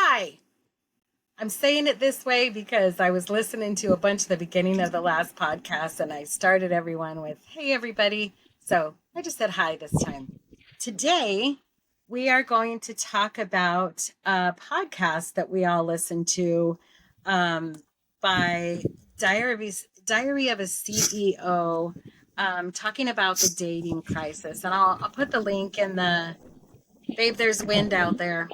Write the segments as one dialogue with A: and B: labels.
A: Hi. I'm saying it this way because I was listening to a bunch of the beginning of the last podcast and I started everyone with, hey, everybody. So I just said hi this time. Today, we are going to talk about a podcast that we all listen to by Diary of a CEO, talking about the dating crisis. And I'll put the link in the, babe, there's wind out there.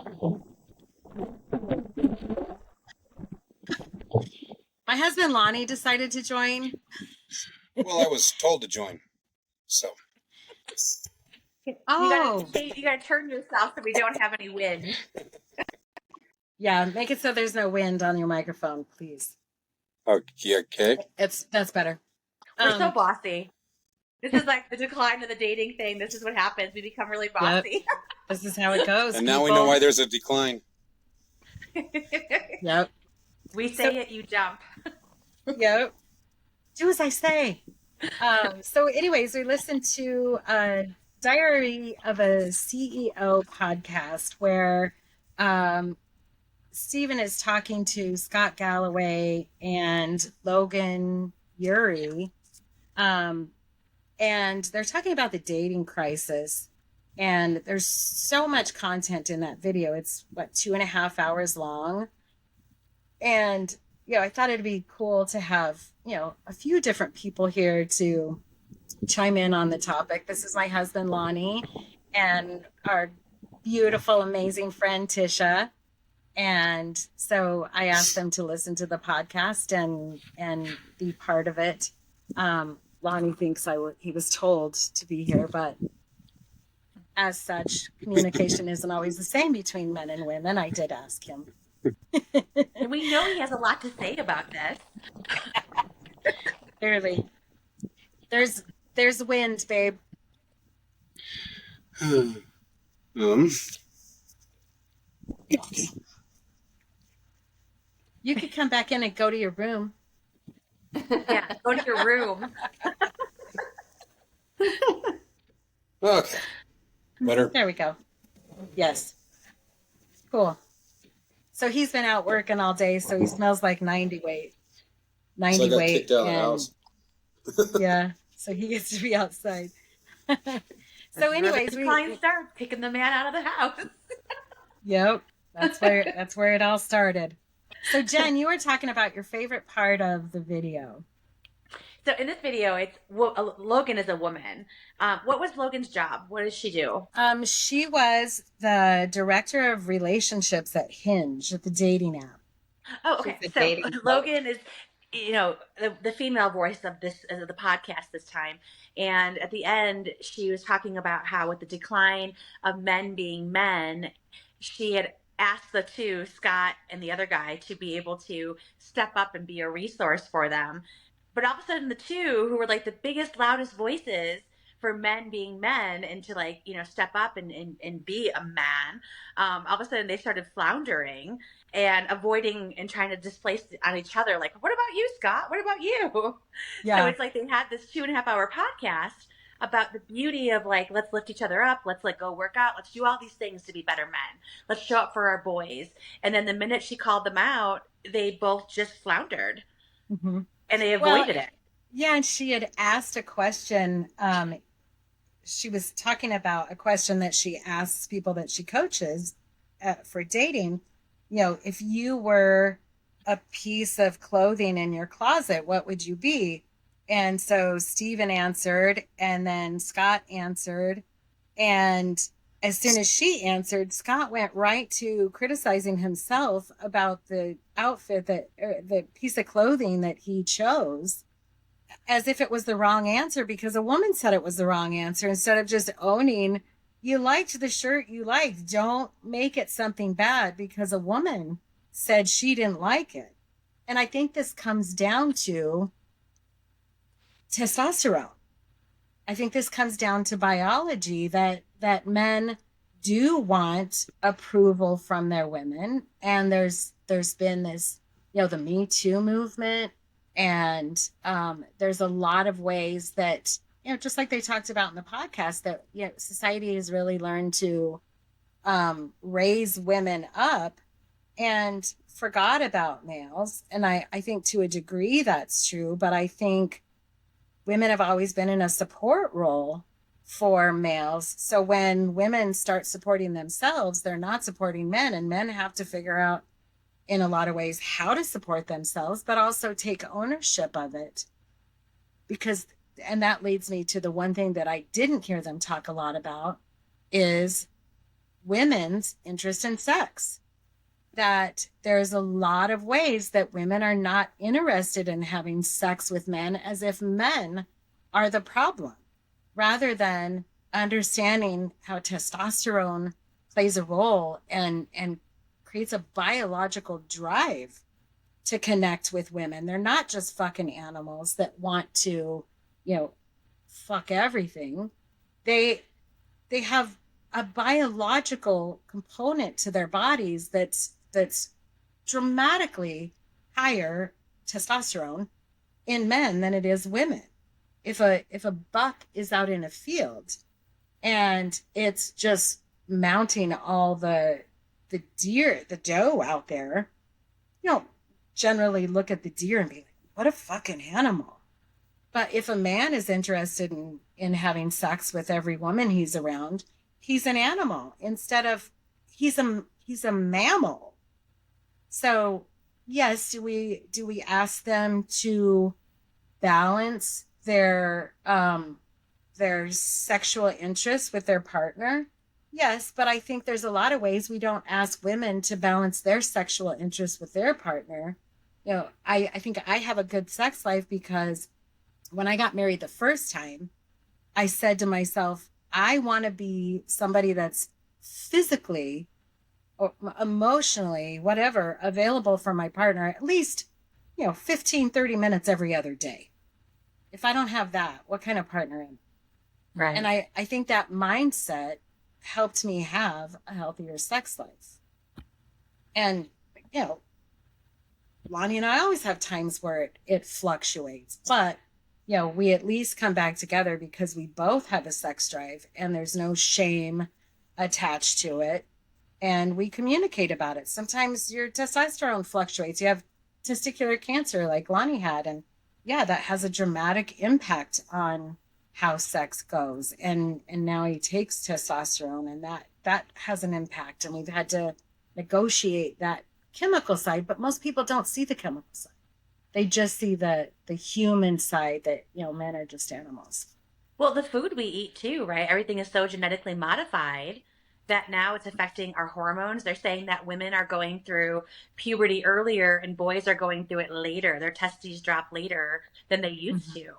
A: My husband, Lonnie, decided to join.
B: Well, I was told to join, so.
A: Oh,
C: You gotta turn yourself so we don't have any wind.
A: yeah. Make it so there's no wind on your microphone, please.
B: Okay.
A: That's better.
C: We're so bossy. This is like the decline of the dating thing. This is what happens. We become really bossy.
A: Yep. This is how it goes.
B: And now we know why there's a decline.
A: Yep.
C: We say it, you jump.
A: Yep. Do as I say. So anyways, we listened to a Diary of a CEO podcast where Stephen is talking to Scott Galloway and Logan Ury. And they're talking about the dating crisis. And there's so much content in that video. It's 2.5 hours long. And, I thought it'd be cool to have, a few different people here to chime in on the topic. This is my husband, Lonnie, and our beautiful, amazing friend, Tisha. And so I asked them to listen to the podcast and be part of it. Lonnie thinks he was told to be here, but as such, communication isn't always the same between men and women. I did ask him.
C: And we know he has a lot to say about this.
A: Clearly. There's wind, babe.
B: Okay.
A: You could come back in and go to your room.
C: Yeah, go to your room.
B: Okay. Better.
A: There we go. Yes. Cool. So he's been out working all day, so he smells like 90 weight. 90
B: So I got
A: weight.
B: kicked out of the house.
A: Yeah. So he gets to be outside. So anyways,
C: we start kicking the man out of the house.
A: Yep. That's where it all started. So Jen, you were talking about your favorite part of the video.
C: So in this video, Logan is a woman. What was Logan's job? What does she do?
A: She was the director of relationships at Hinge, at the dating app.
C: Oh, okay. So Logan is, the female voice of the podcast this time. And at the end, she was talking about how with the decline of men being men, she had asked the two, Scott and the other guy, to be able to step up and be a resource for them. But all of a sudden, the two who were like the biggest, loudest voices for men being men and to step up and be a man, all of a sudden they started floundering and avoiding and trying to displace on each other. Like, what about you, Scott? What about you? Yeah. So it's like they had this 2.5 hour podcast about the beauty of let's lift each other up. Let's go work out. Let's do all these things to be better men. Let's show up for our boys. And then the minute she called them out, they both just floundered. Mm-hmm. And they avoided it.
A: Yeah, and she had asked a question. She was talking about a question that she asks people that she coaches for dating. If you were a piece of clothing in your closet, what would you be? And so Stephen answered, and then Scott answered. And as soon as she answered, Scott went right to criticizing himself about the outfit the piece of clothing that he chose, as if it was the wrong answer because a woman said it was the wrong answer, instead of just owning you liked the shirt you liked. Don't make it something bad because a woman said she didn't like it. And I think this comes down to testosterone. I think this comes down to biology, that men do want approval from their women. And there's been this, the Me Too movement. And there's a lot of ways that, just like they talked about in the podcast, that society has really learned to raise women up and forgot about males. And I think to a degree that's true, but I think women have always been in a support role for males. So when women start supporting themselves, they're not supporting men, and men have to figure out in a lot of ways how to support themselves, but also take ownership of it. Because, and that leads me to the one thing that I didn't hear them talk a lot about is women's interest in sex. That there's a lot of ways that women are not interested in having sex with men, as if men are the problem, rather than understanding how testosterone plays a role and creates a biological drive to connect with women. They're not just fucking animals that want to, fuck everything. They have a biological component to their bodies that's dramatically higher testosterone in men than it is women. If a buck is out in a field and it's just mounting all the doe out there, generally look at the deer and be like, what a fucking animal. But if a man is interested in having sex with every woman he's around, he's an animal instead of he's a mammal. So yes, do we ask them to balance their sexual interests with their partner? Yes, but I think there's a lot of ways we don't ask women to balance their sexual interests with their partner. I think I have a good sex life because when I got married the first time, I said to myself, I want to be somebody that's physically or emotionally, whatever, available for my partner at least, 15, 30 minutes every other day. If I don't have that, what kind of partner am I?
C: Right.
A: And I think that mindset helped me have a healthier sex life. And, Lonnie and I always have times where it fluctuates, but we at least come back together because we both have a sex drive and there's no shame attached to it. And we communicate about it. Sometimes your testosterone fluctuates. You have testicular cancer like Lonnie had. And that has a dramatic impact on how sex goes. And now he takes testosterone and that has an impact. And we've had to negotiate that chemical side, but most people don't see the chemical side. They just see the human side that, men are just animals.
C: Well, the food we eat too, right? Everything is so genetically modified that now it's affecting our hormones. They're saying that women are going through puberty earlier and boys are going through it later. Their testes drop later than they used to.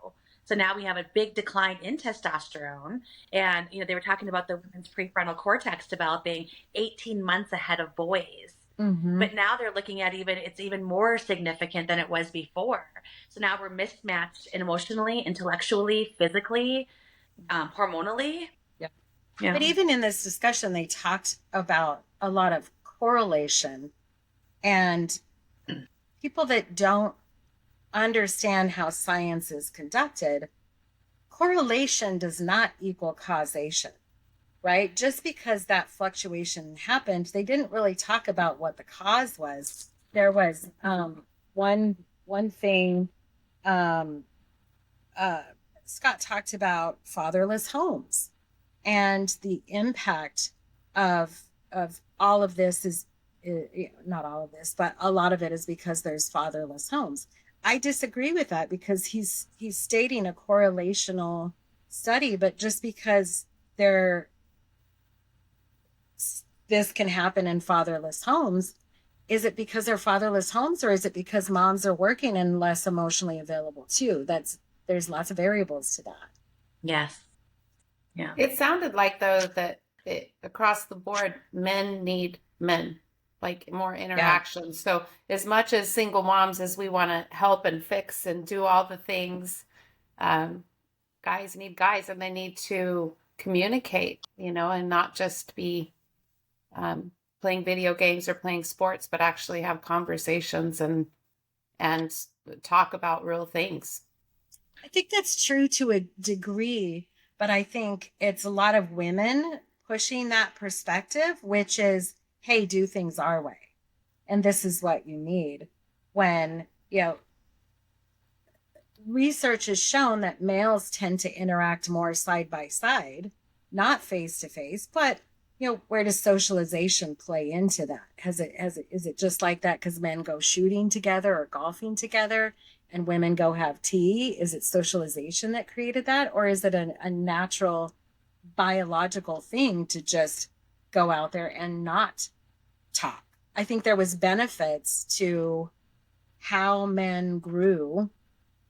C: So now we have a big decline in testosterone. And, they were talking about the women's prefrontal cortex developing 18 months ahead of boys. But now they're looking at it's even more significant than it was before. So now we're mismatched emotionally, intellectually, physically, hormonally.
A: Yeah. But even in this discussion, they talked about a lot of correlation, and people that don't understand how science is conducted, correlation does not equal causation. Right? Just because that fluctuation happened, they didn't really talk about what the cause was. There was one thing Scott talked about fatherless homes, and the impact of all of this is not all of this, but a lot of it is because there's fatherless homes. I disagree with that because he's stating a correlational study, but just because this can happen in fatherless homes, is it because they're fatherless homes, or is it because moms are working and less emotionally available too? There's lots of variables to that.
C: Yes. Yeah.
D: It sounded like though that across the board, men need men, like more interaction. Yeah. So as much as single moms as we want to help and fix and do all the things, guys need guys, and they need to communicate, and not just be playing video games or playing sports, but actually have conversations and talk about real things.
A: I think that's true to a degree, but I think it's a lot of women pushing that perspective, which is, hey, do things our way. and this is what you need. When, research has shown that males tend to interact more side by side, not face to face, but where does socialization play into that? Is it just like that because men go shooting together or golfing together and women go have tea? Is it socialization that created that? Or is it a natural biological thing to just go out there and not talk? I think there was benefits to how men grew,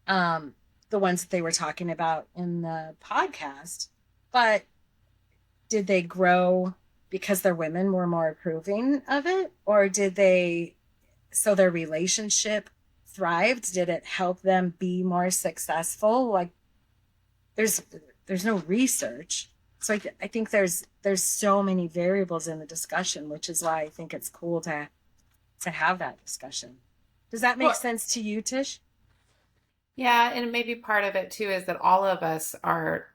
A: the ones that they were talking about in the podcast, but did they grow because their women were more approving of it? Or so their relationship thrived? Did it help them be more successful? Like there's no research. So I think there's so many variables in the discussion, which is why I think it's cool to have that discussion. Does that make sense to you, Tish?
D: Yeah, and maybe part of it too is that all of us are,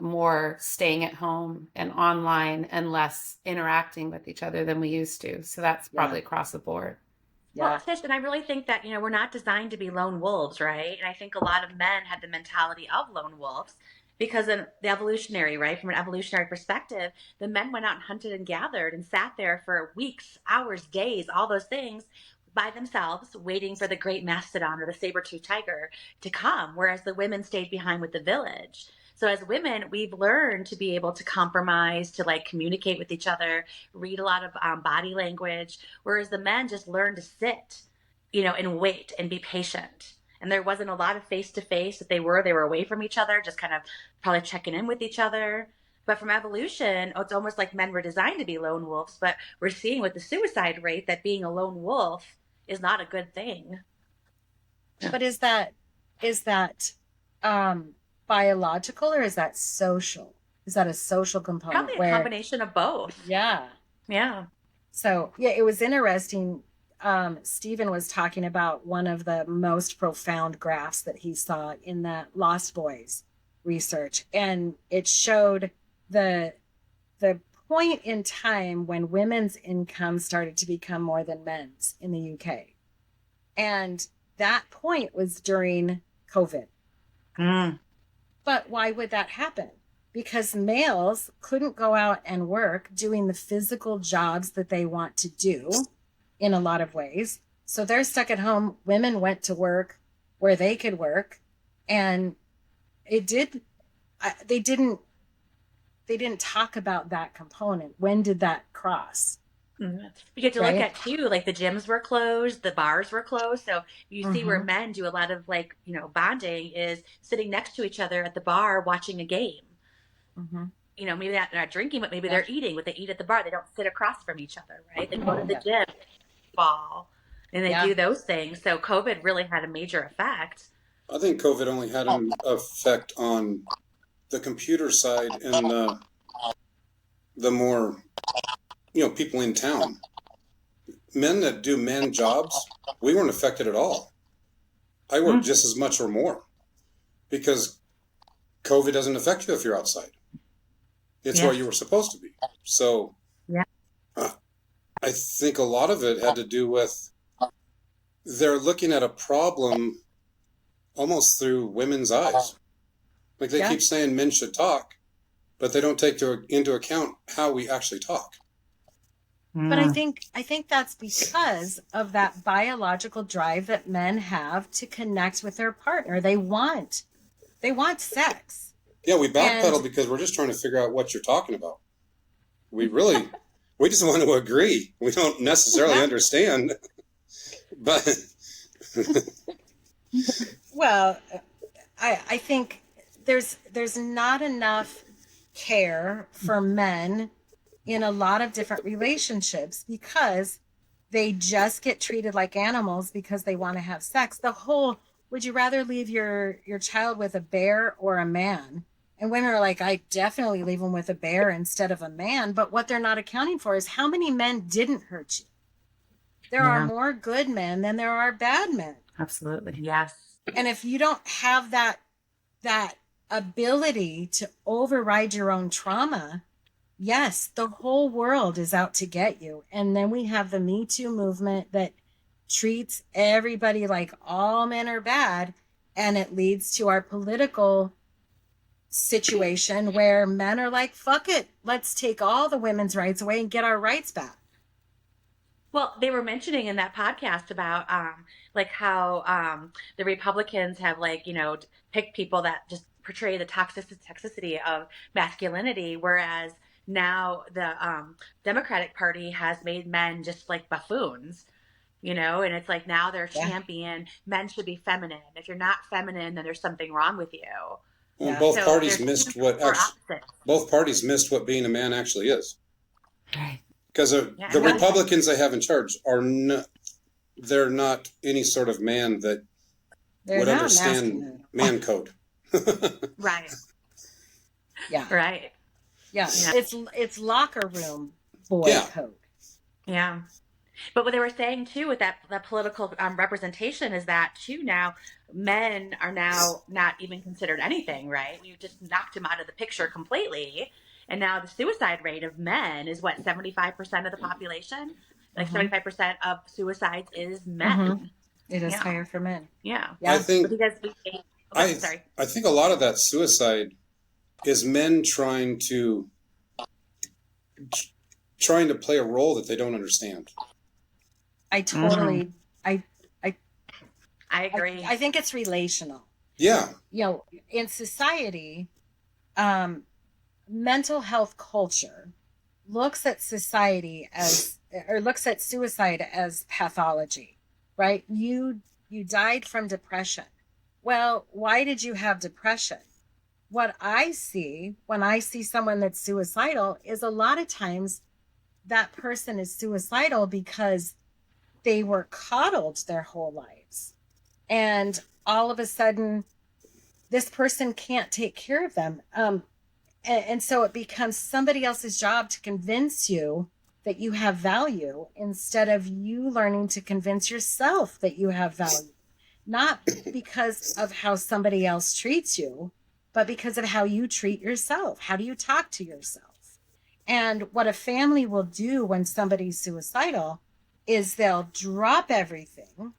D: more staying at home and online and less interacting with each other than we used to. So that's probably across the board.
A: Yeah.
C: Well, Tish, and I really think that, we're not designed to be lone wolves, right? And I think a lot of men had the mentality of lone wolves because of the evolutionary, right? From an evolutionary perspective, the men went out and hunted and gathered and sat there for weeks, hours, days, all those things by themselves, waiting for the great mastodon or the saber-toothed tiger to come, whereas the women stayed behind with the village. So as women, we've learned to be able to compromise, to communicate with each other, read a lot of body language, whereas the men just learned to sit, and wait and be patient. And there wasn't a lot of face-to-face that they were away from each other, just kind of probably checking in with each other. But from evolution, it's almost like men were designed to be lone wolves, but we're seeing with the suicide rate that being a lone wolf is not a good thing.
A: But is that biological or is that social? Is that a social component?
C: Probably a combination of both.
A: Yeah. So it was interesting. Stephen was talking about one of the most profound graphs that he saw in the Lost Boys research, and it showed the point in time when women's income started to become more than men's in the UK. And that point was during COVID. But why would that happen? Because males couldn't go out and work doing the physical jobs that they want to do in a lot of ways. So they're stuck at home. Women went to work where they could work. And they didn't talk about that component. When did that cross?
C: You get to look at too, the gyms were closed, the bars were closed. So you see where men do a lot of bonding is sitting next to each other at the bar watching a game. Maybe they're not drinking, but maybe they're eating. What they eat at the bar, they don't sit across from each other, right? They go to the gym, ball, and they do those things. So COVID really had a major effect.
B: I think COVID only had an effect on the computer side and the more people in town. Men that do men jobs, we weren't affected at all. I work just as much or more because COVID doesn't affect you if you're outside. It's where you were supposed to be. So I think a lot of it had to do with they're looking at a problem almost through women's eyes. They keep saying men should talk, but they don't take into account how we actually talk.
A: But I think that's because of that biological drive that men have to connect with their partner. They want sex.
B: Yeah, we backpedal because we're just trying to figure out what you're talking about. We just want to agree. We don't necessarily understand. But
A: well, I think there's not enough care for men in a lot of different relationships because they just get treated like animals because they want to have sex. The whole, would you rather leave your child with a bear or a man? And women are like, I definitely leave them with a bear instead of a man. But what they're not accounting for is how many men didn't hurt you. There are more good men than there are bad men.
C: Absolutely. Yes.
A: And if you don't have that ability to override your own trauma, Yes, the whole world is out to get you. And then we have the Me Too movement that treats everybody like all men are bad. And it leads to our political situation where men are like, fuck it, let's take all the women's rights away and get our rights back.
C: Well, they were mentioning in that podcast about like how the Republicans have like, you know, picked people that just portray the toxicity of masculinity, whereas now the Democratic Party has made men just like buffoons, you know, and it's like now they're champion men should be feminine. If you're not feminine, then there's something wrong with you.
B: Well, both parties missed what being a man actually is.
D: Right.
B: Because the Republicans they have in charge are they're not any sort of man that would understand man code.
C: Right.
A: Yeah.
C: Right.
A: Yeah. It's locker room boy code.
C: Yeah. But what they were saying too with that political representation is that too now men are now not even considered anything, right? We just knocked him out of the picture completely. And now the suicide rate of men is what, 75% of the population? Like 75% of suicides is men.
A: It is higher for men.
C: Yeah.
B: I think
C: I
B: think a lot of that suicide is men trying to play a role that they don't understand.
A: I totally I
C: agree.
A: I think it's relational.
B: Yeah.
A: You know, in society, mental health culture looks at suicide as pathology, right? You died from depression. Well, why did you have depression? What I see when I see someone that's suicidal is a lot of times that person is suicidal because they were coddled their whole lives. And all of a sudden, this person can't take care of them. And so it becomes somebody else's job to convince you that you have value instead of you learning to convince yourself that you have value. Not because of how somebody else treats you, but because of how you treat yourself. How do you talk to yourself? And what a family will do when somebody's suicidal is they'll drop everything,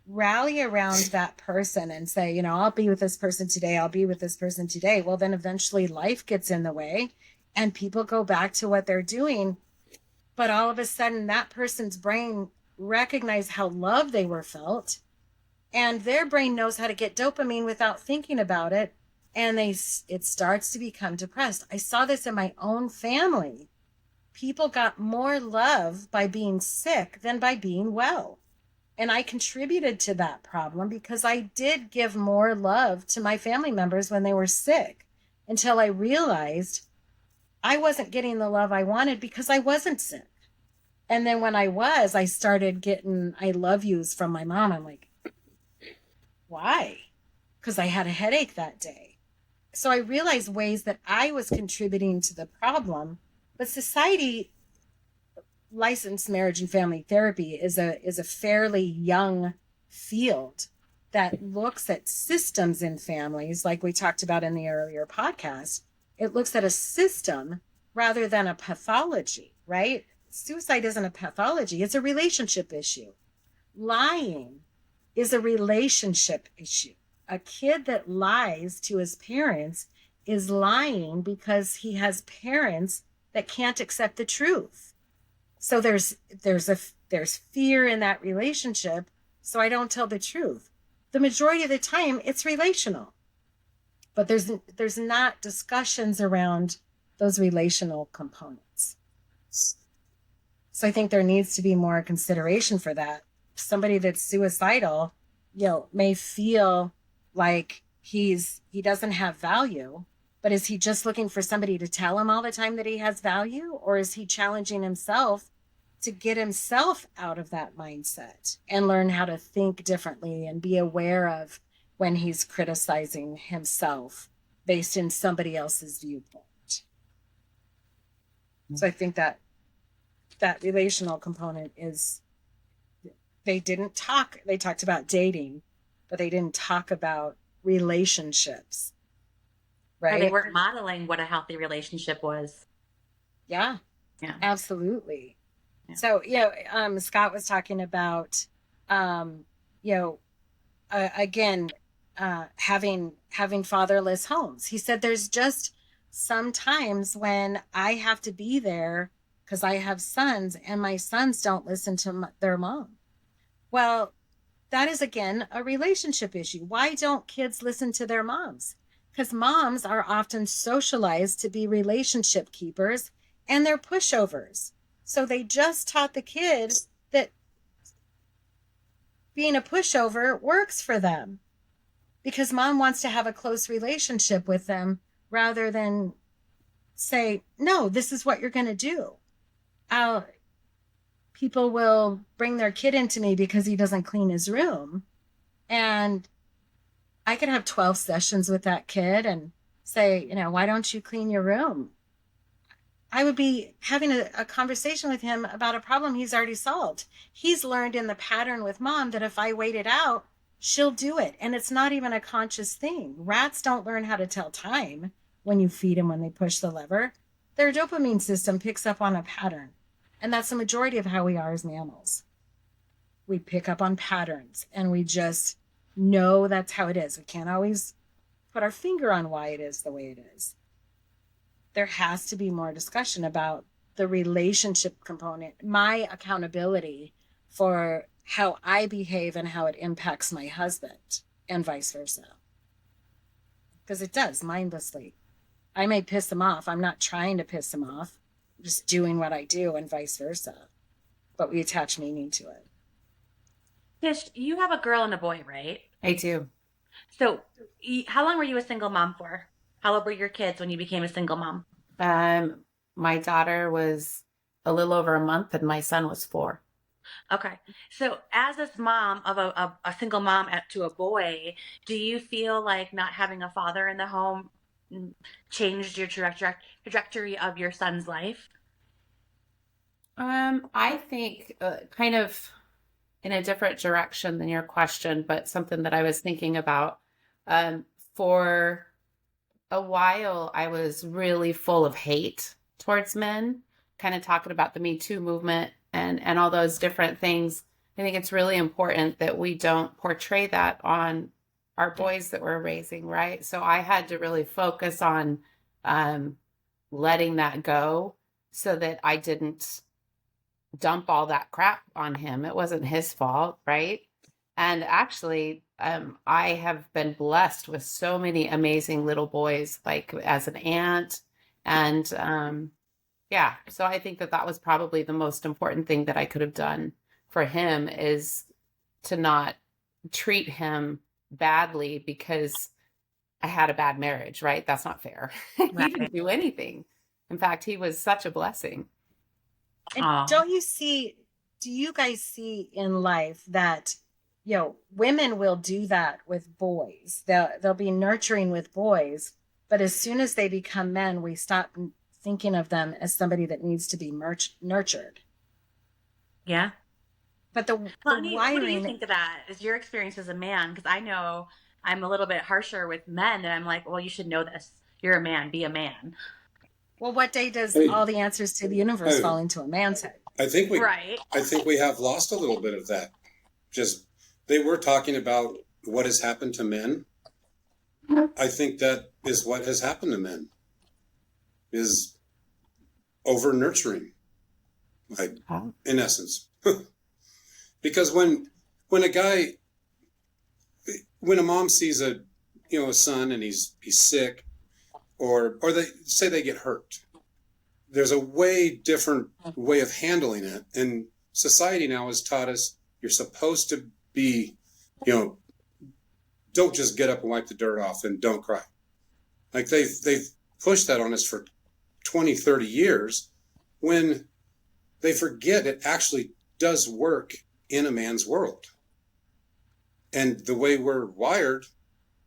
A: rally around that person and say, you know, I'll be with this person today. I'll be with this person today. Well, then eventually life gets in the way and people go back to what they're doing. But all of a sudden that person's brain recognized how loved they were felt, and their brain knows how to get dopamine without thinking about it. And it starts to become depressed. I saw this in my own family. People got more love by being sick than by being well. And I contributed to that problem because I did give more love to my family members when they were sick, until I realized I wasn't getting the love I wanted because I wasn't sick. And then when I was, I started getting I love yous from my mom. I'm like, why? Because I had a headache that day. So I realized ways that I was contributing to the problem. But society, licensed marriage and family therapy is a fairly young field that looks at systems in families, like we talked about in the earlier podcast. It looks at a system rather than a pathology, right? Suicide isn't a pathology, it's a relationship issue. Lying is a relationship issue. A kid that lies to his parents is lying because he has parents that can't accept the truth. So there's fear in that relationship. So I don't tell the truth. The majority of the time it's relational, but there's not discussions around those relational components. So I think there needs to be more consideration for that. Somebody that's suicidal, you know, may feel like he doesn't have value, but is he just looking for somebody to tell him all the time that he has value? Or is he challenging himself to get himself out of that mindset and learn how to think differently and be aware of when he's criticizing himself based in somebody else's viewpoint? So I think that relational component is, they talked about dating, but they didn't talk about relationships. Right?
C: Or they weren't modeling what a healthy relationship was.
A: Yeah,
C: Yeah.
A: absolutely.
C: Yeah.
A: So, Scott was talking about, you know, again, having fatherless homes. He said there's just some times when I have to be there because I have sons and my sons don't listen to their mom. Well, that is again a relationship issue. Why don't kids listen to their moms? Because moms are often socialized to be relationship keepers and they're pushovers. So they just taught the kid that being a pushover works for them because mom wants to have a close relationship with them rather than say, no, this is what you're going to do. People will bring their kid into me because he doesn't clean his room. And I could have 12 sessions with that kid and say, why don't you clean your room? I would be having a conversation with him about a problem he's already solved. He's learned in the pattern with mom that if I wait it out, she'll do it. And it's not even a conscious thing. Rats don't learn how to tell time when you feed them when they push the lever. Their dopamine system picks up on a pattern. And that's the majority of how we are as mammals. We pick up on patterns and we just know that's how it is. We can't always put our finger on why it is the way it is. There has to be more discussion about the relationship component, my accountability for how I behave and how it impacts my husband and vice versa. Because it does mindlessly. I may piss him off. I'm not trying to piss him off. I'm just doing what I do and vice versa. But we attach meaning to it.
C: Tish, you have a girl and a boy, right?
D: I do.
C: So how long were you a single mom for? How old were your kids when you became a single mom?
D: My daughter was a little over a month and my son was 4.
C: Okay. So as this mom of a single mom to a boy, do you feel like not having a father in the home changed your trajectory of your son's life?
D: I think kind of in a different direction than your question, but something that I was thinking about. For a while, I was really full of hate towards men, kind of talking about the Me Too movement and all those different things. I think it's really important that we don't portray that on our boys that we're raising, right? So I had to really focus on letting that go so that I didn't dump all that crap on him. It wasn't his fault, right? And actually, I have been blessed with so many amazing little boys, like as an aunt. And yeah, so I think that was probably the most important thing that I could have done for him is to not treat him badly because I had a bad marriage, right? That's not fair. He didn't do anything. In fact, he was such a blessing.
A: And do you guys see in life that, women will do that with boys? They'll be nurturing with boys, but as soon as they become men, we stop thinking of them as somebody that needs to be nurtured.
C: Yeah.
A: But
C: Lonnie, what do you think of that? Is your experience as a man? Because I know I'm a little bit harsher with men, and I'm like, well, you should know this. You're a man. Be a man.
A: Well, what day does all the answers to the universe fall into a man's head?
B: I think we have lost a little bit of that. Just they were talking about what has happened to men. I think that is what has happened to men. Is over nurturing, like in essence. Because when a mom sees a son and he's sick, or they say they get hurt, there's a way different way of handling it. And society now has taught us you're supposed to be, don't just get up and wipe the dirt off and don't cry. Like they've pushed that on us for 20, 30 years when they forget it actually does work in a man's world. And the way we're wired,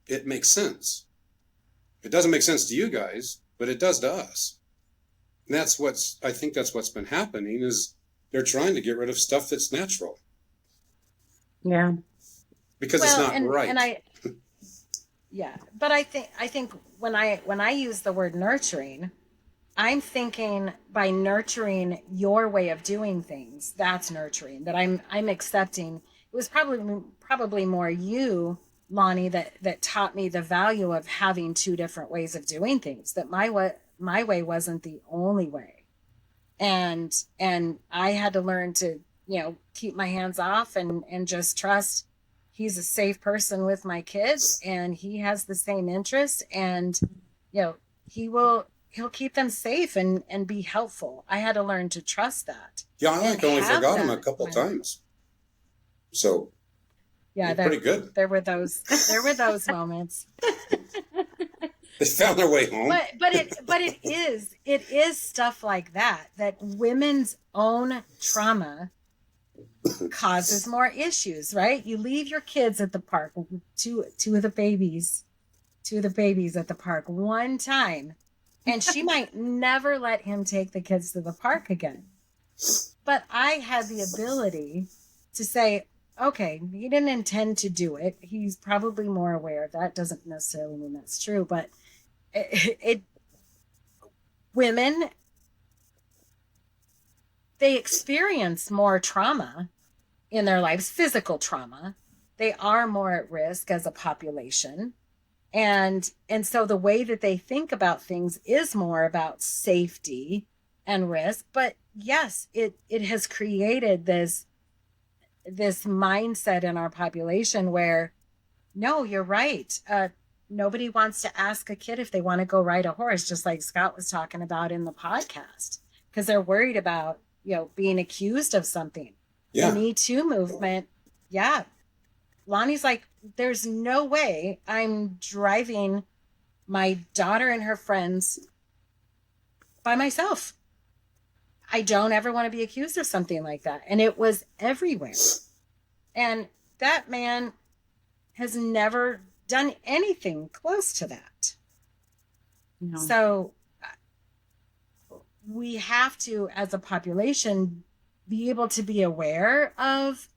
B: it makes sense. It doesn't make sense to you guys, but it does to us. And I think that's what's been happening is they're trying to get rid of stuff that's natural.
C: Yeah.
B: Because it's not right.
A: And yeah. But I think when I use the word nurturing, I'm thinking by nurturing your way of doing things, that's nurturing. That I'm accepting. It was probably more you, Lonnie, that taught me the value of having two different ways of doing things. That my way wasn't the only way, and I had to learn to keep my hands off and just trust he's a safe person with my kids, and he has the same interest, and he will he'll keep them safe and be helpful. I had to learn to trust that.
B: Yeah, I
A: and
B: only
A: have
B: forgot him a
A: that
B: couple
A: kind of-
B: times. So
A: yeah,
B: you're pretty good.
A: There were those moments.
B: They found their way home.
A: But it is stuff like that women's own trauma causes more issues, right? You leave your kids at the park, two of the babies at the park one time, and she might never let him take the kids to the park again. But I had the ability to say, okay, he didn't intend to do it. He's probably more aware. That doesn't necessarily mean that's true, but women, they experience more trauma in their lives, physical trauma. They are more at risk as a population. And so the way that they think about things is more about safety and risk. But yes, it has created this mindset in our population where, no, you're right. Nobody wants to ask a kid if they want to go ride a horse, just like Scott was talking about in the podcast, because they're worried about, being accused of something.
B: Yeah.
A: The Me Too movement. Yeah. Lonnie's like, there's no way I'm driving my daughter and her friends by myself. I don't ever want to be accused of something like that. And it was everywhere. And that man has never done anything close to that. No. So we have to, as a population, be able to be aware of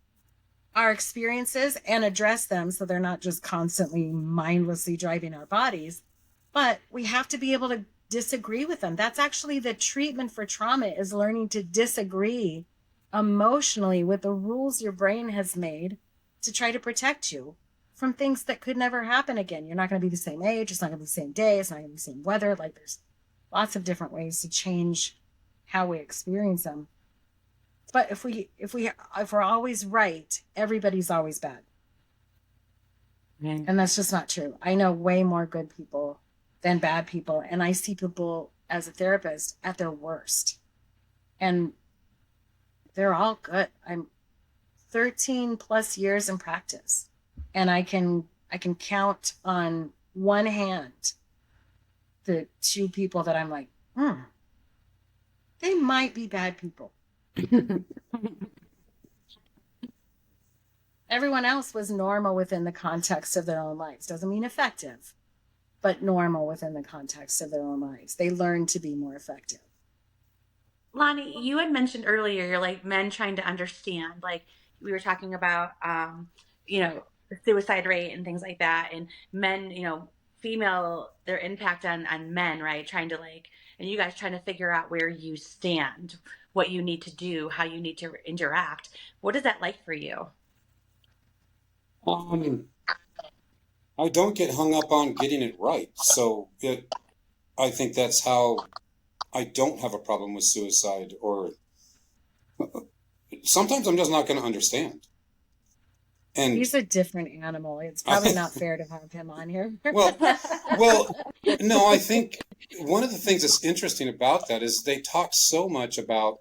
A: our experiences and address them so they're not just constantly mindlessly driving our bodies. But we have to be able to disagree with them. That's actually the treatment for trauma, is learning to disagree emotionally with the rules your brain has made to try to protect you from things that could never happen again. You're not going to be the same age. It's not going to be the same day. It's not going to be the same weather. Like, there's lots of different ways to change how we experience them. But if we're always right, everybody's always bad. And that's just not true. I know way more good people than bad people. And I see people as a therapist at their worst. And they're all good. I'm 13 plus years in practice. And I can count on one hand the two people that I'm like, they might be bad people. Everyone else was normal within the context of their own lives. Doesn't mean effective, but normal within the context of their own lives. They learned to be more effective.
C: Lonnie, you had mentioned earlier, you're like men trying to understand, like we were talking about, the suicide rate and things like that, and men, female, their impact on men, right? Trying to and you guys trying to figure out where you stand, what you need to do, how you need to interact. What is that like for you?
B: I don't get hung up on getting it right. So I think that's how I don't have a problem with suicide. Or sometimes I'm just not going to understand. And
A: he's a different animal. It's probably not fair to have him on here.
B: well, no, I think one of the things that's interesting about that is they talk so much about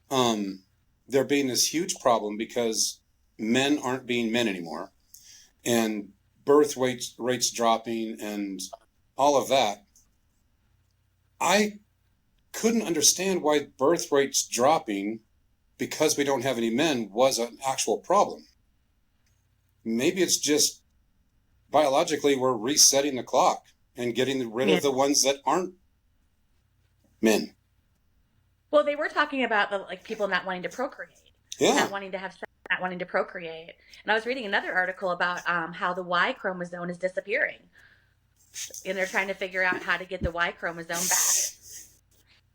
B: there being this huge problem because men aren't being men anymore, and birth rates dropping and all of that. I couldn't understand why birth rates dropping because we don't have any men was an actual problem. Maybe it's just biologically we're resetting the clock and getting rid of the ones that aren't men.
C: Well, they were talking about the people not wanting to procreate, not wanting to have sex, not wanting to procreate. And I was reading another article about how the Y chromosome is disappearing, and they're trying to figure out how to get the Y chromosome back.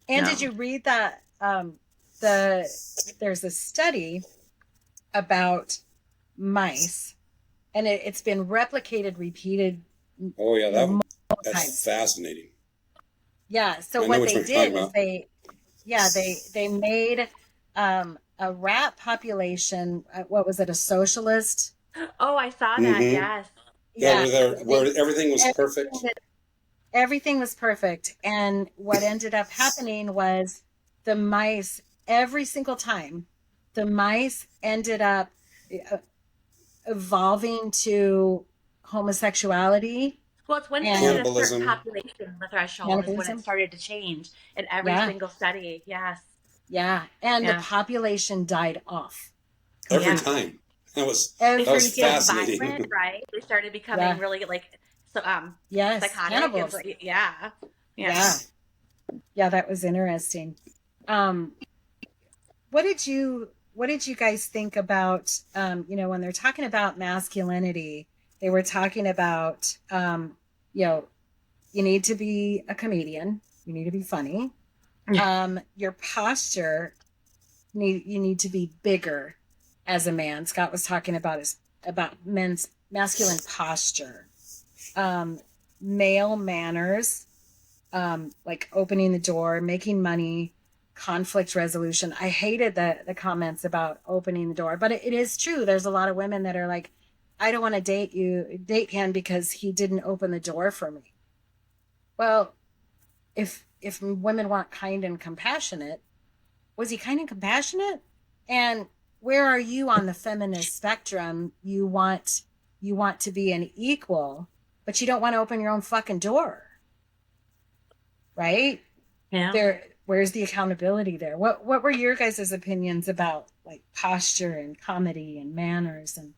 A: And did you read that there's a study about mice, and it's been repeated.
B: Oh yeah, that's
A: times.
B: fascinating.
A: Yeah. So what they did is they made a rat population. What was it? A socialist?
C: Oh, I saw that. Yes.
B: Yeah, where everything was perfect.
A: Everything was perfect, and what ended up happening was the mice every single time, the mice ended up evolving to homosexuality.
C: Well, it's when it hit a certain population threshold is when it started to change in every single study. Yes.
A: Yeah. And the population died off.
B: Every time. That was fascinating.
C: Violent, right? They started becoming really psychotic.
A: Cannibals. Yeah, that was interesting. What did you guys think about when they're talking about masculinity, they were talking about you need to be a comedian, you need to be funny. Your posture, you need to be bigger as a man. Scott was talking about men's masculine posture. Male manners, like opening the door, making money, conflict resolution. I hated the comments about opening the door, but it is true. There's a lot of women that are like, I don't want to date him because he didn't open the door for me. Well, if women want kind and compassionate, was he kind and compassionate? And where are you on the feminist spectrum? You want to be an equal, but you don't want to open your own fucking door. Right?
C: Yeah.
A: Where's the accountability there? What were your guys' opinions about like posture and comedy and manners and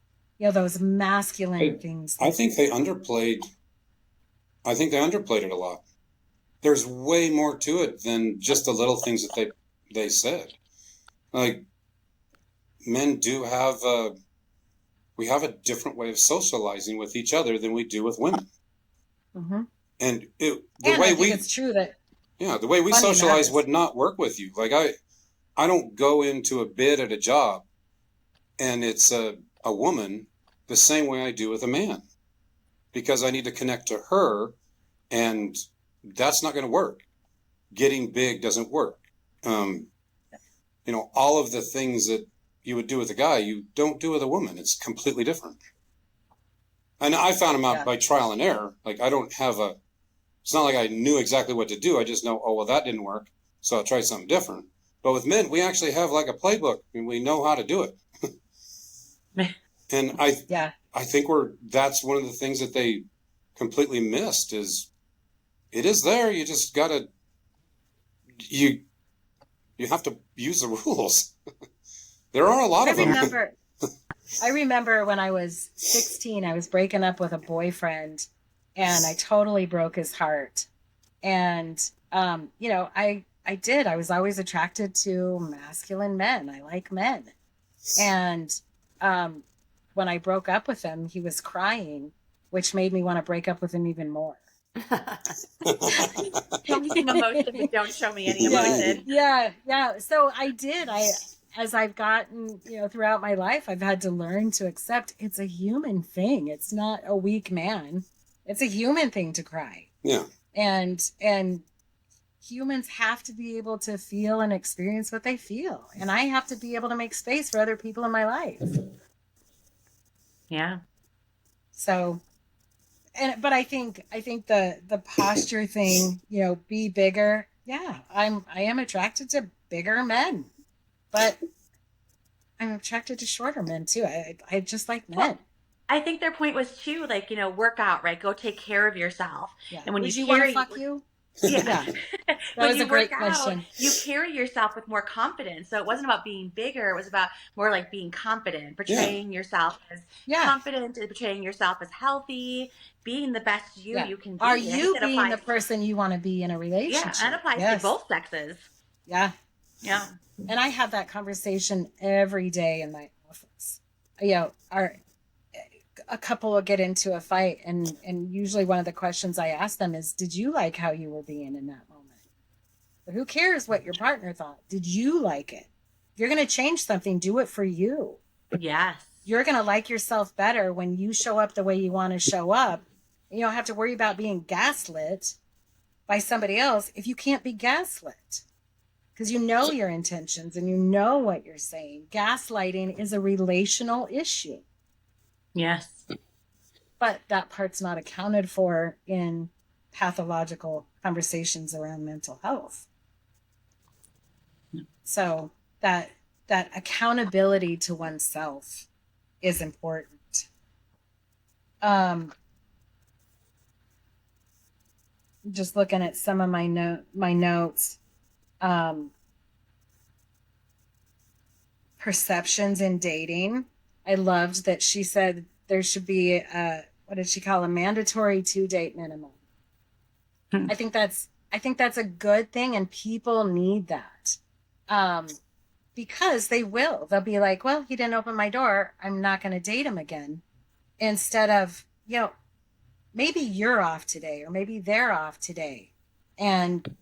A: those masculine things?
B: I think they underplayed it a lot. There's way more to it than just the little things that they said. Like, men do have we have a different way of socializing with each other than we do with women. Mm-hmm. And it's true that the way we socialize would not work with you. Like I don't go into a bid at a job and it's a woman the same way I do with a man, because I need to connect to her, and that's not going to work. Getting big doesn't work. All of the things that you would do with a guy, you don't do with a woman. It's completely different. And I found them out by trial and error. Like it's not like I knew exactly what to do. I just know, that didn't work, so I'll try something different. But with men, we actually have like a playbook, and we know how to do it. And I think that's one of the things that they completely missed is it is there. You just gotta, you have to use the rules. There are a lot of them.
A: I remember when I was 16, I was breaking up with a boyfriend, and I totally broke his heart. And, I was always attracted to masculine men. I like men. And when I broke up with him, he was crying, which made me want to break up with him even more.
C: Show me some emotion, but don't show me any emotion.
A: Yeah. So I did. As I've gotten, throughout my life, I've had to learn to accept it's a human thing. It's not a weak man. It's a human thing to cry.
B: Yeah.
A: And humans have to be able to feel and experience what they feel. And I have to be able to make space for other people in my life.
C: Yeah.
A: So, but I think the posture thing, be bigger. Yeah, I am attracted to bigger men, but I'm attracted to shorter men too. I just like men. Well,
C: I think their point was too, like, work out, right? Go take care of yourself.
A: Yeah. And when you want to fuck you? Yeah. That was a great question.
C: You carry yourself with more confidence. So it wasn't about being bigger. It was about more like being confident, portraying yourself as confident, portraying yourself as healthy, being the best you can be.
A: Are you being the person you want to be in a relationship?
C: Yeah, that applies to both sexes.
A: Yeah.
C: Yeah.
A: And I have that conversation every day in my office. A couple will get into a fight, and usually one of the questions I ask them is, did you like how you were being in that moment? But who cares what your partner thought? Did you like it? If you're going to change something, do it for you.
C: Yes.
A: You're going to like yourself better when you show up the way you want to show up. You don't have to worry about being gaslit by somebody else if you can't be gaslit, because you know your intentions and you know what you're saying. Gaslighting is a relational issue.
C: Yes.
A: But that part's not accounted for in pathological conversations around mental health. So that accountability to oneself is important. Just looking at some of my notes. Perceptions in dating. I loved that she said there should be what did she call a mandatory 2-date minimum. I think that's a good thing, and people need that. Because they'll be like, well, he didn't open my door, I'm not going to date him again. Instead of, maybe you're off today, or maybe they're off today, and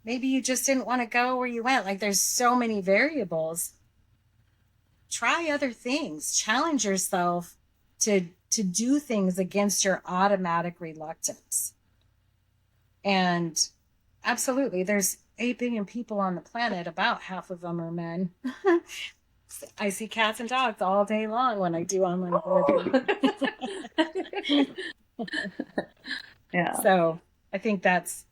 A: maybe you just didn't want to go where you went. Like, there's so many variables. Try other things. Challenge yourself to do things against your automatic reluctance. And absolutely, there's 8 billion people on the planet. About half of them are men. I see cats and dogs all day long when I do online therapy.
C: Yeah.
A: So I think that's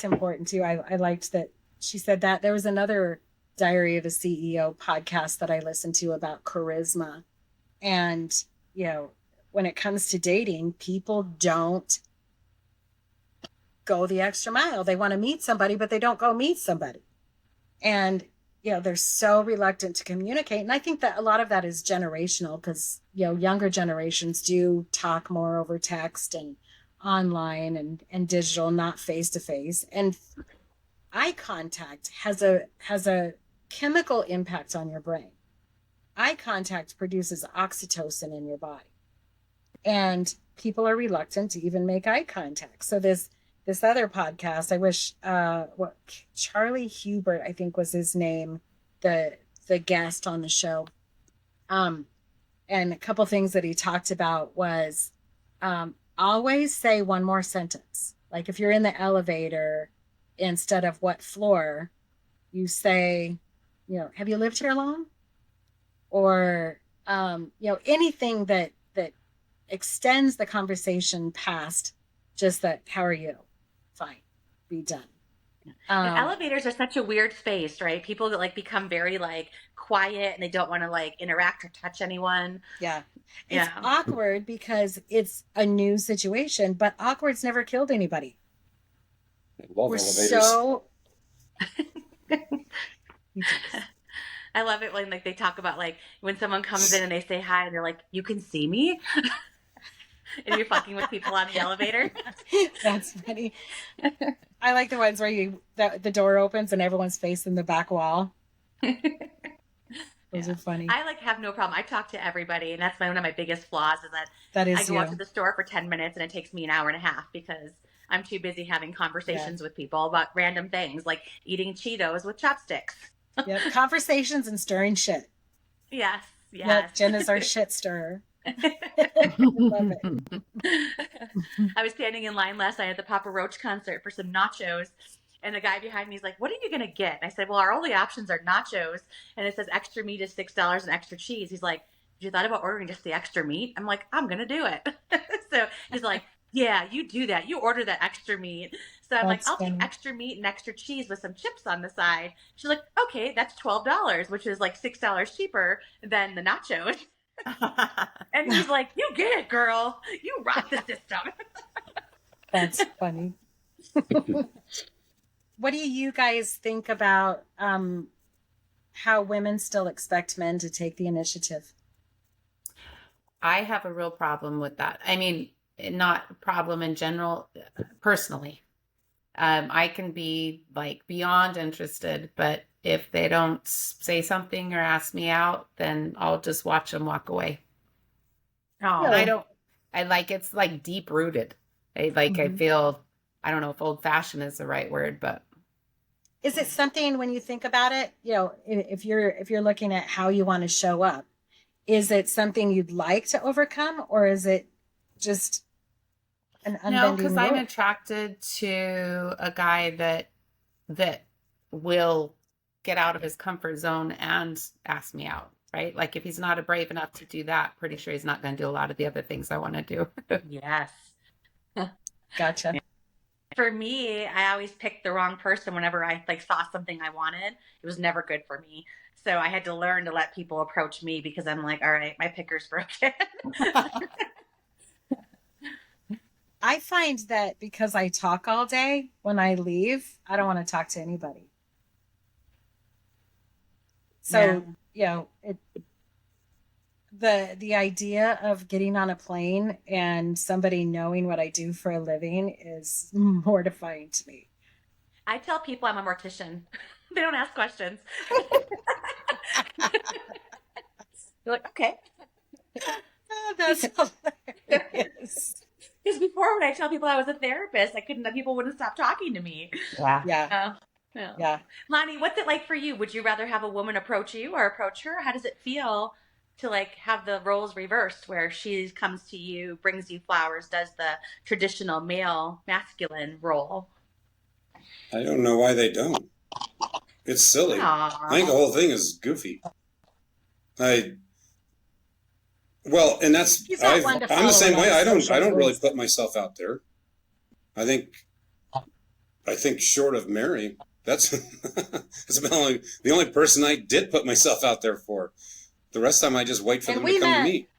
A: important too. I liked that she said that. There was another Diary of a CEO podcast that I listened to about charisma. And, when it comes to dating, people don't go the extra mile. They want to meet somebody, but they don't go meet somebody. And, they're so reluctant to communicate. And I think that a lot of that is generational, because, younger generations do talk more over text and online and digital, not face to face. And eye contact has a chemical impact on your brain. Eye contact produces oxytocin in your body. And people are reluctant to even make eye contact. So this other podcast, I wish, Charlie Hubert, I think was his name, the guest on the show. And a couple things that he talked about was, always say one more sentence. Like if you're in the elevator, instead of what floor, you say, have you lived here long? Or, anything that extends the conversation past just that, how are you? Fine, be done.
C: Elevators are such a weird space, right? People that become very quiet and they don't want to interact or touch anyone.
A: Yeah. It's awkward because it's a new situation, but awkward's never killed anybody.
B: We're
A: elevators. So
C: I love it when they talk about when someone comes in and they say hi and they're like, you can see me? And you're fucking with people on the elevator.
A: That's funny. I like the ones where the door opens and everyone's facing the back wall. Those are funny.
C: I have no problem. I talk to everybody, and that's one of my biggest flaws is that
A: is
C: I go out to the store for 10 minutes and it takes me an hour and a half because I'm too busy having conversations with people about random things like eating Cheetos with chopsticks.
A: Yep. Conversations and stirring shit.
C: Yes.
A: Yep. Jen is our shit stirrer. Love it.
C: I was standing in line last night at the Papa Roach concert for some nachos, and the guy behind me is like, what are you going to get? And I said, well, our only options are nachos, and it says extra meat is $6 and extra cheese. He's like, have you thought about ordering just the extra meat? I'm like, I'm going to do it. So he's like, yeah, you do that. You order that extra meat. So I'm
A: That's
C: I'll
A: funny.
C: take extra meat and extra cheese with some chips on the side. She's like, okay, that's $12, which is $6 cheaper than the nachos. And he's like, you get it, girl. You rock the system.
A: That's funny. What do you guys think about how women still expect men to take the initiative?
D: I have a real problem with that. I mean, not a problem in general, personally. I can be beyond interested, but if they don't say something or ask me out, then I'll just watch them walk away.
C: Oh,
D: It's deep rooted. I feel, I don't know if old fashioned is the right word, but
A: Is it something, when you think about it, if you're looking at how you want to show up, is it something you'd like to overcome, or is it just an unbending
D: No, because I'm
A: rule?
D: attracted to a guy that will get out of his comfort zone and ask me out, right? Like if he's not brave enough to do that, pretty sure he's not going to do a lot of the other things I want to do.
C: Yes.
A: Gotcha.
C: For me, I always picked the wrong person whenever I saw something I wanted. It was never good for me. So I had to learn to let people approach me, because I'm like, all right, my picker's broken.
A: I find that because I talk all day, when I leave, I don't want to talk to anybody. So, the idea of getting on a plane and somebody knowing what I do for a living is mortifying to me.
C: I tell people I'm a mortician. They don't ask questions. They're like, okay.
A: Oh, that's hilarious.
C: Because before, when I tell people I was a therapist, people wouldn't stop talking to me.
A: Yeah. Yeah.
C: Lonnie, what's it like for you? Would you rather have a woman approach you or approach her? How does it feel to have the roles reversed, where she comes to you, brings you flowers, does the traditional male masculine role?
B: I don't know why they don't. It's silly.
C: Aww.
B: I think the whole thing is goofy. And that's I'm the same way. I don't really put myself out there. I think short of Mary, that's about the only person I did put myself out there for. The rest of the time I just wait for them to come to me.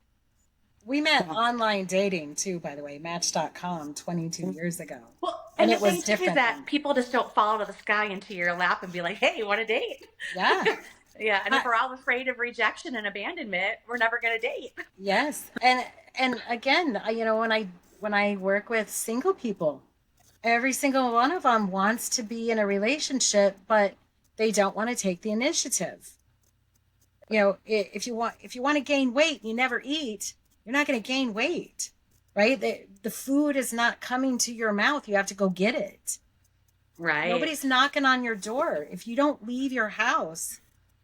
A: We met online dating too, by the way, Match.com 22 years ago.
C: Well,
A: and
C: it
A: was
C: was
A: different.
C: Is that people just don't fall out of the sky into your lap and be like, hey, you want to date?
A: Yeah.
C: Yeah. And if we're all afraid of rejection and abandonment, we're never going to date.
A: Yes. And again, when I work with single people, every single one of them wants to be in a relationship, but they don't want to take the initiative. If you want to gain weight, you never eat, you're not going to gain weight, right? The food is not coming to your mouth. You have to go get it.
C: Right.
A: Nobody's knocking on your door. If you don't leave your house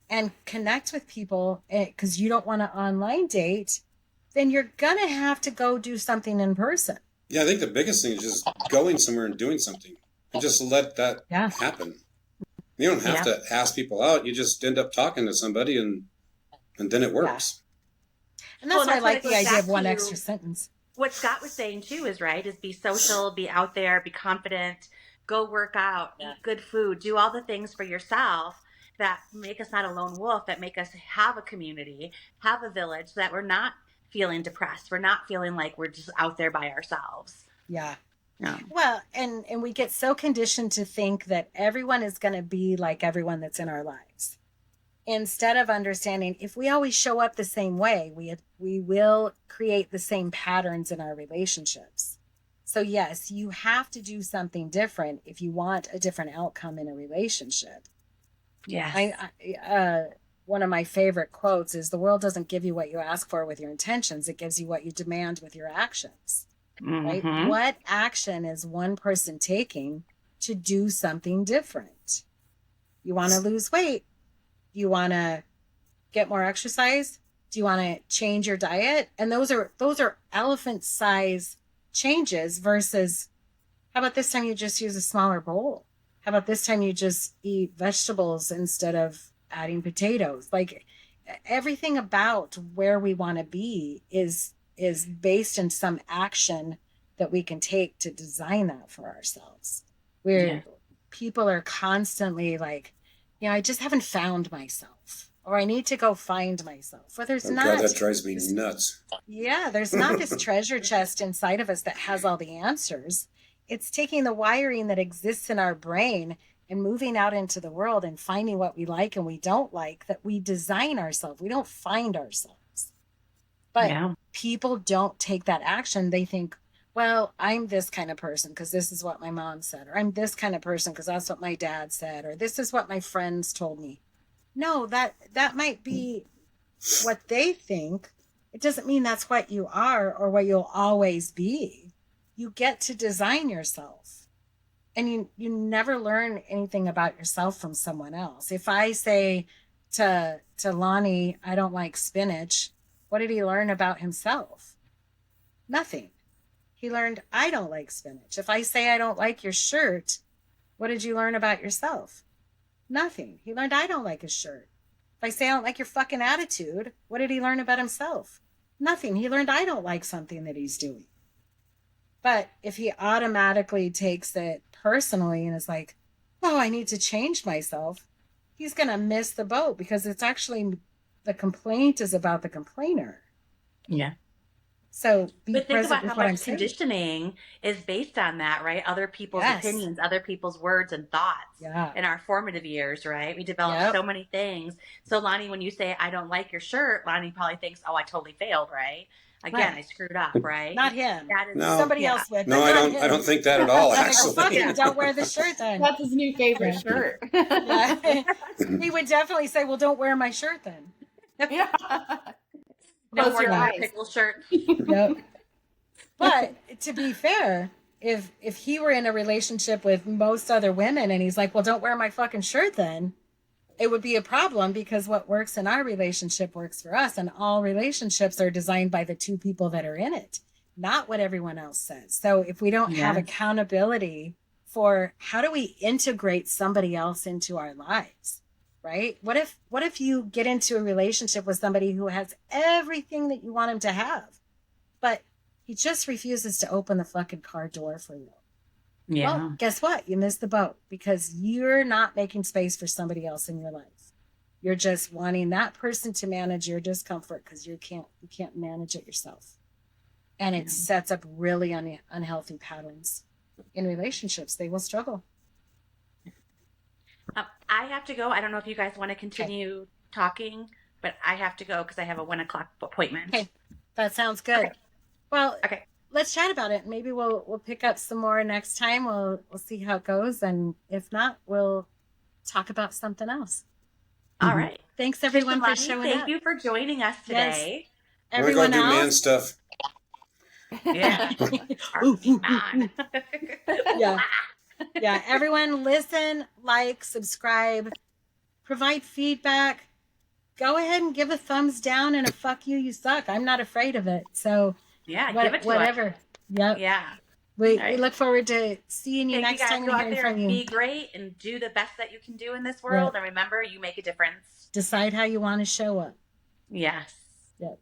A: and connect with people because you don't want to online date, then you're going to have to go do something in person.
B: Yeah, I think the biggest thing is just going somewhere and doing something and just let that happen. You don't have to ask people out. You just end up talking to somebody and then it works.
A: Yeah. And that's why I like the idea of one extra sentence.
C: What Scott was saying too is be social, be out there, be confident, go work out, eat good food, do all the things for yourself that make us not a lone wolf, that make us have a community, have a village, so that we're not feeling depressed. We're not feeling like we're just out there by ourselves.
A: Yeah. Well, and we get so conditioned to think that everyone is going to be like everyone that's in our lives. Instead of understanding, if we always show up the same way, we will create the same patterns in our relationships. So yes, you have to do something different if you want a different outcome in a relationship.
C: Yeah.
A: One of my favorite quotes is, the world doesn't give you what you ask for with your intentions. It gives you what you demand with your actions.
C: Mm-hmm.
A: Right? What action is one person taking to do something different? You want to lose weight? You want to get more exercise? Do you want to change your diet? And those are elephant size changes versus, how about this time you just use a smaller bowl? How about this time you just eat vegetables instead of adding potatoes? Like, everything about where we want to be is based in some action that we can take to design that for ourselves. People are constantly like, I just haven't found myself, or I need to go find myself. Well, there's not.
B: God, that drives me nuts.
A: Yeah, there's not this treasure chest inside of us that has all the answers. It's taking the wiring that exists in our brain and moving out into the world and finding what we like and we don't like, that we design ourselves. We don't find ourselves. But people don't take that action. They think, well, I'm this kind of person because this is what my mom said, or I'm this kind of person because that's what my dad said, or this is what my friends told me. No, that might be what they think. It doesn't mean that's what you are or what you'll always be. You get to design yourself. And you never learn anything about yourself from someone else. If I say to Lonnie, I don't like spinach, what did he learn about himself? Nothing. He learned I don't like spinach. If I say I don't like your shirt, what did you learn about yourself? Nothing. He learned I don't like his shirt. If I say I don't like your fucking attitude, what did he learn about himself? Nothing. He learned I don't like something that he's doing. But if he automatically takes it personally and is like, oh, I need to change myself, he's going to miss the boat, because it's actually, the complaint is about the complainer.
C: Yeah.
A: So be
C: but think
A: present
C: about
A: with
C: how
A: what I'm
C: much
A: saying.
C: conditioning is based on that, right? Other people's opinions, other people's words and thoughts in our formative years, right? We develop so many things. So Lonnie, when you say, I don't like your shirt, Lonnie probably thinks, oh, I totally failed, right? Again, I screwed up, right?
A: Not him.
B: That is, no.
A: Somebody else would.
B: No, I don't. I don't think that at all. Actually,
A: fucking don't wear the shirt then.
D: That's his new favorite shirt.
A: He would definitely say, "Well, don't wear my shirt then."
D: Yeah.
C: No more pickle shirt.
A: Yep. But to be fair, if he were in a relationship with most other women and he's like, "Well, don't wear my fucking shirt then," it would be a problem, because what works in our relationship works for us, and all relationships are designed by the two people that are in it, not what everyone else says. So if we don't have accountability for how do we integrate somebody else into our lives, right? What if you get into a relationship with somebody who has everything that you want him to have, but he just refuses to open the fucking car door for you? Yeah. Well, guess what? You missed the boat, because you're not making space for somebody else in your life. You're just wanting that person to manage your discomfort because you can't manage it yourself. And it sets up really unhealthy patterns in relationships. They will struggle.
C: I have to go. I don't know if you guys want to continue talking, but I have to go because I have a 1:00 appointment.
A: Okay. That sounds good. Okay. Well, let's chat about it. Maybe we'll pick up some more next time. We'll see how it goes, and if not, we'll talk about something else.
C: All right.
A: Thanks everyone for showing up.
C: Thank you for joining us today.
B: Yes. Everyone else, do man stuff.
C: Yeah.
A: Yeah. Everyone, listen, like, subscribe, provide feedback. Go ahead and give a thumbs down and a fuck you, you suck. I'm not afraid of it. So
C: give it to
A: whatever.
C: Us.
A: Yep.
C: Yeah.
A: We look forward to seeing you next time.
C: Go out there and be great and do the best that you can do in this world. And remember, you make a difference.
A: Decide how you want to show up.
C: Yes.
A: Yep.